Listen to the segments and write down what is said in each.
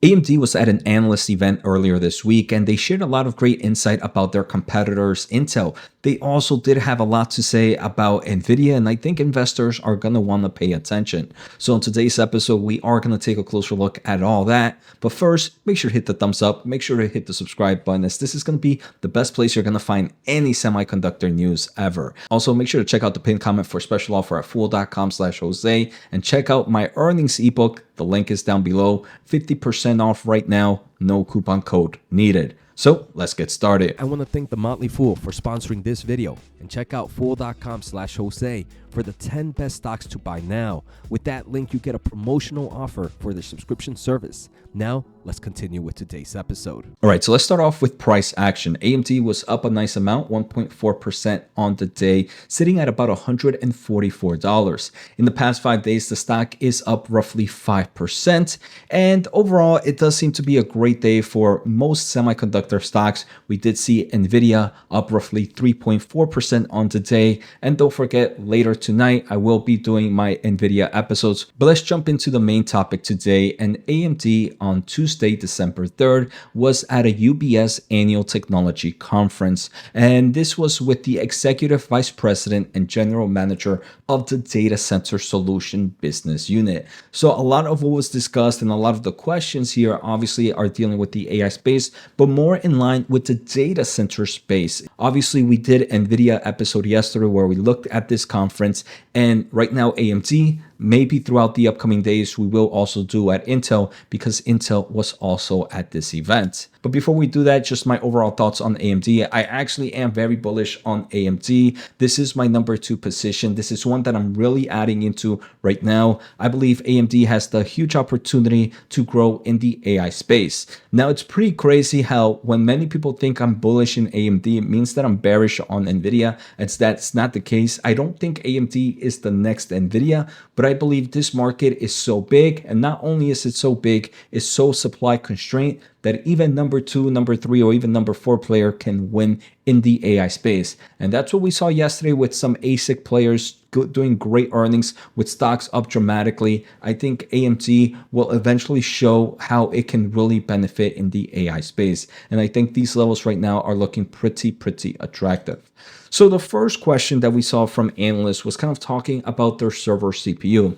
AMD was at an analyst event earlier this week, and they shared a lot of great insight about their competitors, Intel. They also did have a lot to say about Nvidia, and I think investors are going to want to pay attention. So in today's episode, we are going to take a closer look at all that. But first, make sure to hit the thumbs up, make sure to hit the subscribe button, as this is going to be the best place you're going to find any semiconductor news ever. Also, make sure to check out the pinned comment for a special offer at fool.com/Jose, and check out my earnings ebook. The link is down below. 50% off right now. No coupon code needed. So let's get started. I want to thank the Motley Fool for sponsoring this video, and check out fool.com/Jose for the 10 best stocks to buy now. With that link, you get a promotional offer for the subscription service. Now, let's continue with today's episode. All right, so let's start off with price action. AMD was up a nice amount, 1.4% on the day, sitting at about $144. In the past 5 days, the stock is up roughly 5%. And overall, it does seem to be a great day for most semiconductor stocks. We did see Nvidia up roughly 3.4% on the day. And don't forget, later tonight, I will be doing my Nvidia episodes. But let's jump into the main topic today. And AMD on Tuesday, December 3rd, was at a UBS Annual Technology Conference. And this was with the Executive Vice President and General Manager of the Data Center Solution Business Unit. So a lot of what was discussed and a lot of the questions here obviously are dealing with the AI space, but more in line with the data center space. Obviously, we did Nvidia episode yesterday where we looked at this conference, and right now AMD, maybe throughout the upcoming days, we will also do at Intel, because Intel was also at this event. But before we do that, just my overall thoughts on AMD. I actually am very bullish on AMD. This is my number 2 position. This is one that I'm really adding into right now. I believe AMD has the huge opportunity to grow in the AI space. Now, it's pretty crazy how when many people think I'm bullish in AMD, it means that I'm bearish on Nvidia. That's not the case. I don't think AMD is the next Nvidia, but I believe this market is so big, and not only is it so big, it's so supply constrained that even number 2, number 3, or even number 4 player can win in the AI space. And that's what we saw yesterday with some ASIC players doing great earnings with stocks up dramatically. I think AMD will eventually show how it can really benefit in the AI space. And I think these levels right now are looking pretty attractive. So the first question that we saw from analysts was kind of talking about their server CPU.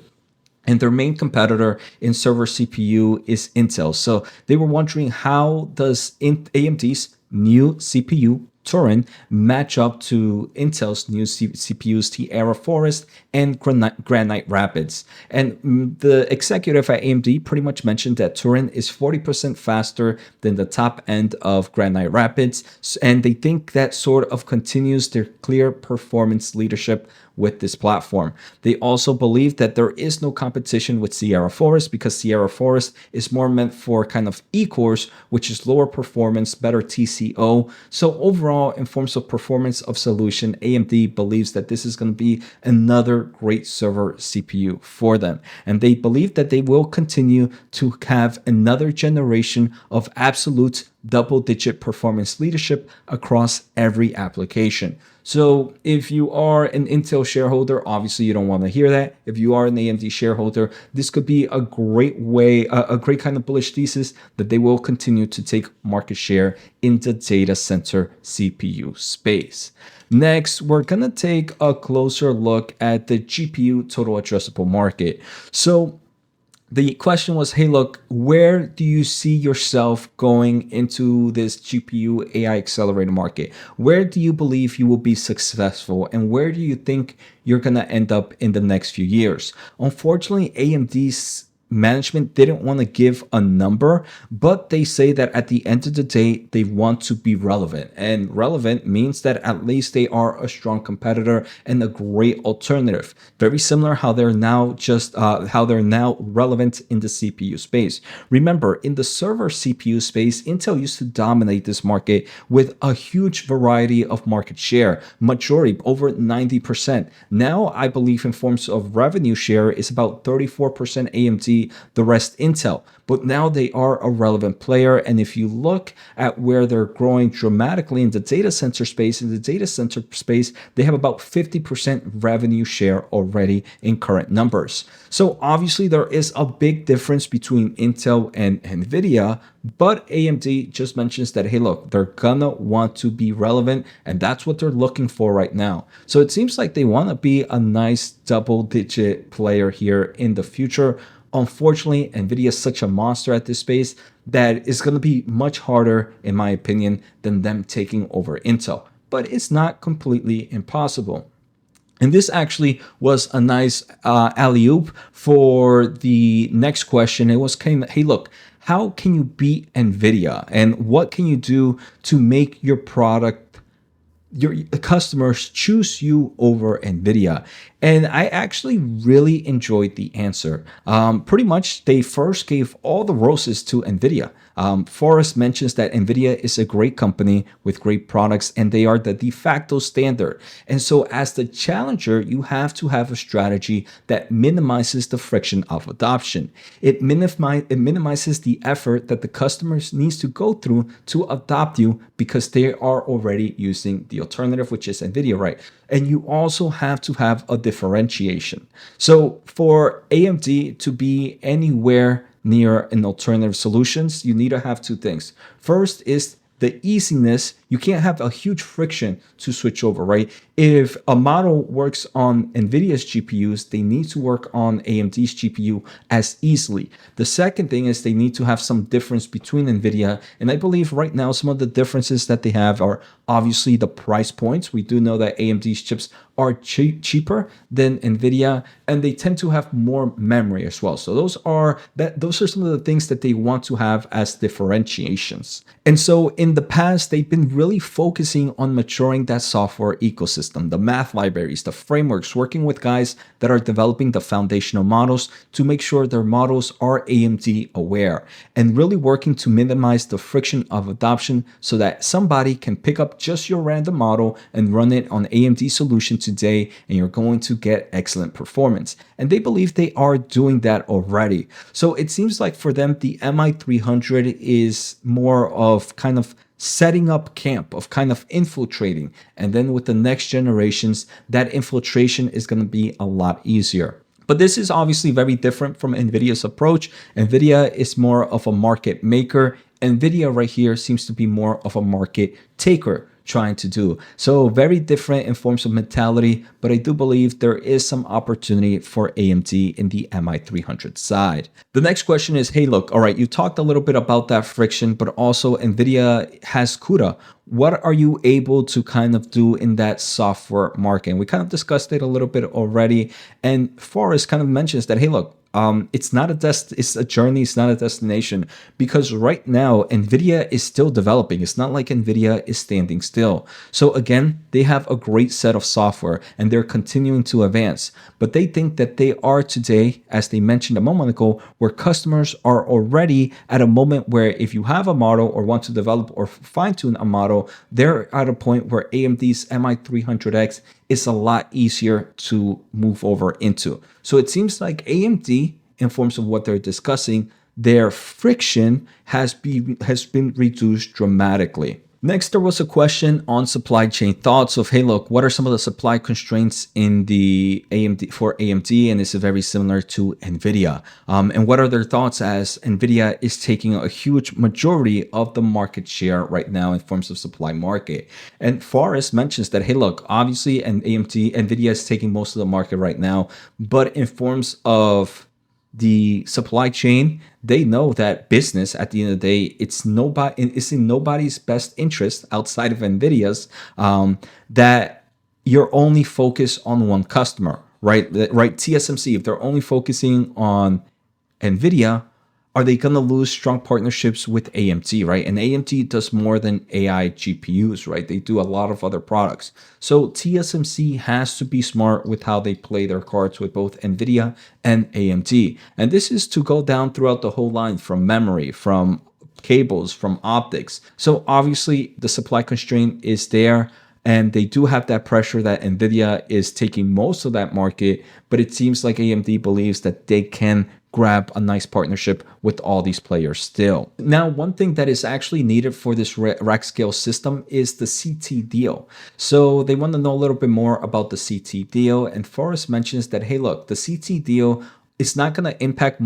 And their main competitor in server CPU is Intel. So they were wondering, how does AMD's new CPU Turin match up to Intel's new CPUs, Tierra Forest and Granite Rapids. And the executive at AMD pretty much mentioned that Turin is 40% faster than the top end of Granite Rapids, and they think that sort of continues their clear performance leadership with this platform. They also believe that there is no competition with Sierra Forest, because Sierra Forest is more meant for kind of E-cores, which is lower performance, better TCO. So overall, in forms of performance of solution, AMD believes that this is going to be another great server CPU for them. And they believe that they will continue to have another generation of absolute double-digit performance leadership across every application. So if you are an Intel shareholder, obviously you don't want to hear that. If you are an AMD shareholder, this could be a great way, a great kind of bullish thesis that they will continue to take market share in the data center CPU space. Next, we're going to take a closer look at the GPU total addressable market. So the question was, hey, look, where do you see yourself going into this GPU AI accelerator market? Where do you believe you will be successful? And where do you think you're going to end up in the next few years? Unfortunately, AMD's management didn't want to give a number, but they say that at the end of the day, they want to be relevant. And relevant means that at least they are a strong competitor and a great alternative. Very similar how they're now relevant in the CPU space. Remember, in the server CPU space, Intel used to dominate this market with a huge variety of market share, majority over 90%. Now, I believe in forms of revenue share is about 34% AMD AMD, the rest Intel. But now they are a relevant player. And if you look at where they're growing dramatically in the data center space, they have about 50% revenue share already in current numbers. So obviously there is a big difference between Intel and Nvidia, but AMD just mentions that, hey, look, they're gonna want to be relevant, and that's what they're looking for right now. So it seems like they want to be a nice double-digit player here in the future. Unfortunately, Nvidia is such a monster at this space that it's going to be much harder, in my opinion, than them taking over Intel. But it's not completely impossible. And this actually was a nice alley-oop for the next question. It was kind of, hey, look, how can you beat Nvidia? And what can you do to make your product, your customers choose you over Nvidia? And I actually really enjoyed the answer. Pretty much, they first gave all the roses to Nvidia. Forrest mentions that Nvidia is a great company with great products, and they are the de facto standard. And so as the challenger, you have to have a strategy that minimizes the friction of adoption. It minimizes the effort that the customers needs to go through to adopt you because they are already using the alternative, which is Nvidia, right? And you also have to have a differentiation. So for AMD to be anywhere near an alternative solutions, you need to have two things. First is the easiness. You can't have a huge friction to switch over, right? If a model works on NVIDIA's GPUs, they need to work on AMD's GPU as easily. The second thing is they need to have some difference between NVIDIA. And I believe right now, some of the differences that they have are obviously the price points. We do know that AMD's chips are cheaper than NVIDIA, and they tend to have more memory as well. So those are some of the things that they want to have as differentiations. And so in the past, they've been really focusing on maturing that software ecosystem, the math libraries, the frameworks, working with guys that are developing the foundational models to make sure their models are AMD aware, and really working to minimize the friction of adoption so that somebody can pick up just your random model and run it on AMD solution today, and you're going to get excellent performance. And they believe they are doing that already. So it seems like for them, the MI300 is more of kind of setting up camp, of kind of infiltrating. And then with the next generations, that infiltration is going to be a lot easier. But this is obviously very different from NVIDIA's approach. NVIDIA is more of a market maker. NVIDIA right here seems to be more of a market taker, trying to do. So very different in forms of mentality, but I do believe there is some opportunity for AMD in the MI300 side. The next question is, hey, look, all right, you talked a little bit about that friction, but also NVIDIA has CUDA. What are you able to kind of do in that software market? And we kind of discussed it a little bit already. And Forrest kind of mentions that, hey, look, it's not it's a journey, it's not a destination, because right now Nvidia is still developing. It's not like Nvidia is standing still. So again, they have a great set of software and they're continuing to advance, but they think that they are today, as they mentioned a moment ago, where customers are already at a moment where if you have a model or want to develop or fine-tune a model, they're at a point where AMD's MI300X is a lot easier to move over into. So it seems like AMD, in forms of what they're discussing, their friction has been reduced dramatically. Next, there was a question on supply chain thoughts of, hey, look, what are some of the supply constraints in the AMD? And this is very similar to NVIDIA. And what are their thoughts as NVIDIA is taking a huge majority of the market share right now in forms of supply market? And Forrest mentions that, hey, look, obviously, NVIDIA is taking most of the market right now, but in forms of the supply chain, they know that business at the end of the day, it's in nobody's best interest outside of NVIDIA's, that you're only focused on one customer, right? Right? TSMC, if they're only focusing on NVIDIA, are they going to lose strong partnerships with AMD, right? And AMD does more than AI GPUs, right? They do a lot of other products. So TSMC has to be smart with how they play their cards with both NVIDIA and AMD. And this is to go down throughout the whole line, from memory, from cables, from optics. So obviously the supply constraint is there. And they do have that pressure that NVIDIA is taking most of that market, but it seems like AMD believes that they can grab a nice partnership with all these players still. Now, one thing that is actually needed for this rack scale system is the CT deal. So they want to know a little bit more about the CT deal. And Forrest mentions that, hey, look, the CT deal is not going to impact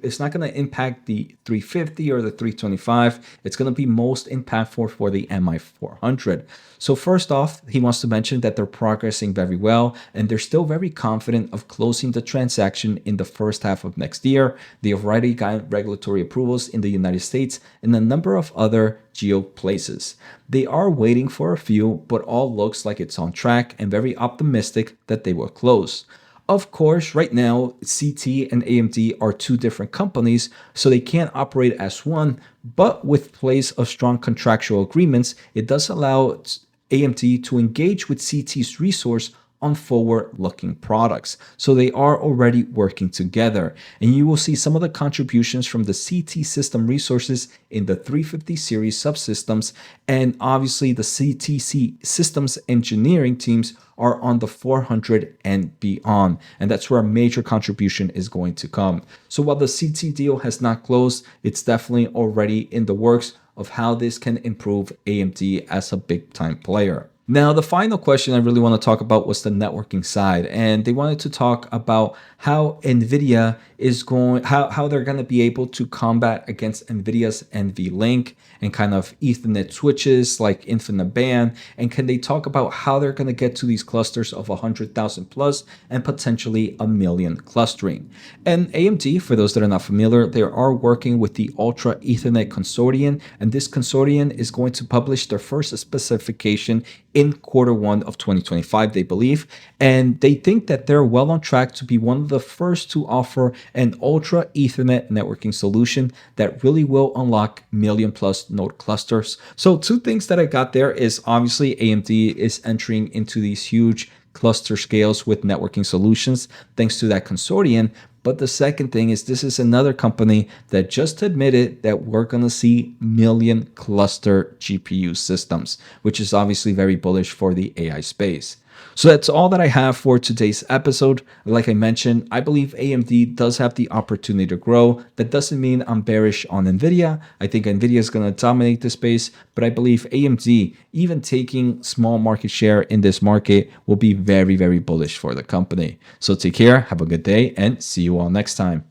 it's not going to impact the 350 or the 325. It's going to be most impactful for the MI400. So first off, he wants to mention that they're progressing very well and they're still very confident of closing the transaction in the first half of next year. They have already gotten regulatory approvals in the United States and a number of other geo places. They are waiting for a few, but all looks like it's on track and very optimistic that they will close. Of course, right now, CT and AMD are two different companies, so they can't operate as one, but with place of strong contractual agreements, it does allow AMD to engage with CT's resource on forward-looking products. So they are already working together. And you will see some of the contributions from the CT system resources in the 350 series subsystems. And obviously the CTC systems engineering teams are on the 400 and beyond. And that's where a major contribution is going to come. So while the CT deal has not closed, it's definitely already in the works of how this can improve AMD as a big time player. Now, the final question I really want to talk about was the networking side. And they wanted to talk about how NVIDIA is how they're going to be able to combat against NVIDIA's NVLink and kind of Ethernet switches like InfiniBand. And can they talk about how they're going to get to these clusters of 100,000 plus and potentially a million clustering? And AMD, for those that are not familiar, they are working with the Ultra Ethernet Consortium. And this consortium is going to publish their first specification in Q1 of 2025, they believe. And they think that they're well on track to be one of the first to offer an Ultra Ethernet networking solution that really will unlock million plus node clusters. So two things that I got there is obviously AMD is entering into these huge cluster scales with networking solutions thanks to that consortium. But the second thing is this is another company that just admitted that we're going to see million cluster GPU systems, which is obviously very bullish for the AI space. So that's all that I have for today's episode. Like I mentioned, I believe AMD does have the opportunity to grow. That doesn't mean I'm bearish on Nvidia. I think Nvidia is going to dominate the space, but I believe AMD, even taking small market share in this market, will be very, very bullish for the company. So take care, have a good day, and see you all next time.